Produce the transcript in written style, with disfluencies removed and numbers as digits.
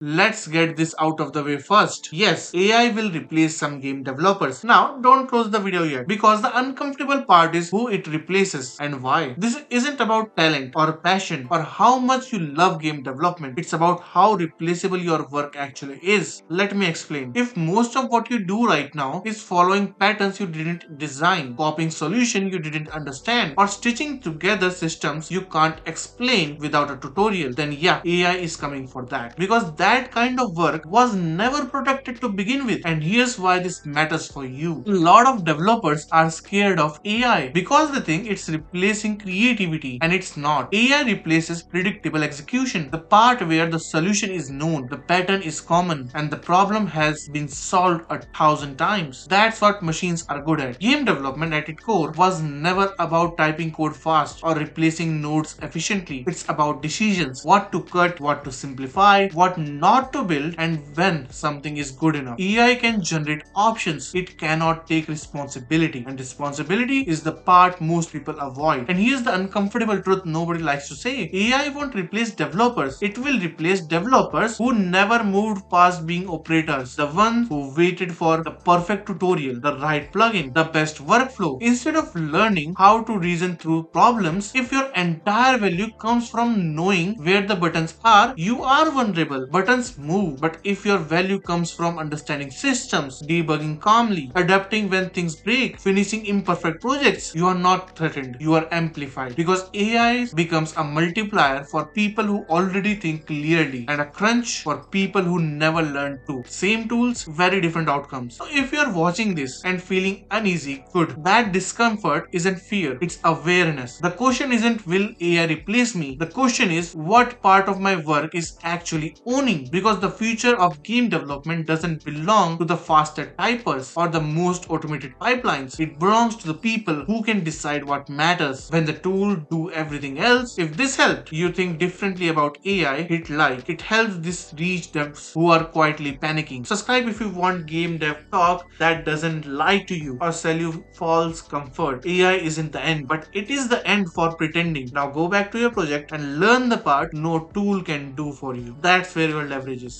Let's get this out of the way first. Yes, AI will replace some game developers. Now, don't close the video yet because the uncomfortable part is who it replaces and why. This isn't about talent or passion or how much you love game development. It's about how replaceable your work actually is. Let me explain. If most of what you do right now is following patterns you didn't design, copying solution you didn't understand, or stitching together systems you can't explain without a tutorial, then yeah, AI is coming for that. Because that kind of work was never protected to begin with. And here's why this matters for you. A lot of developers are scared of AI because they think it's replacing creativity, and it's not. AI replaces predictable execution, the part where the solution is known, the pattern is common, and the problem has been solved 1,000 times. That's what machines are good at. Game development at its core was never about typing code fast or replacing nodes efficiently. It's about decisions, what to cut, what to simplify, what not to build, and when something is good enough. AI can generate options, it cannot take responsibility, and responsibility is the part most people avoid. And here's the uncomfortable truth nobody likes to say. AI won't replace developers, it will replace developers who never moved past being operators, the ones who waited for the perfect tutorial, the right plugin, the best workflow. Instead of learning how to reason through problems, if your entire value comes from knowing where the buttons are, you are vulnerable. Buttons move. But if your value comes from understanding systems, debugging calmly, adapting when things break, finishing imperfect projects, you are not threatened, you are amplified. Because AI becomes a multiplier for people who already think clearly and a crunch for people who never learned to. Same tools, very different outcomes. So if you are watching this and feeling uneasy, good. That discomfort isn't fear, it's awareness. The question isn't will AI replace me? The question is what part of my work is actually owning? Because the future of game development doesn't belong to the fastest typers or the most automated pipelines. It belongs to the people who can decide what matters when the tool do everything else. If this helped you think differently about AI, hit like. It helps this reach devs who are quietly panicking. Subscribe if you want game dev talk that doesn't lie to you or sell you false comfort. AI isn't the end, but it is the end for pretending. Now go back to your project and learn the part no tool can do for you. That's where your leverage is.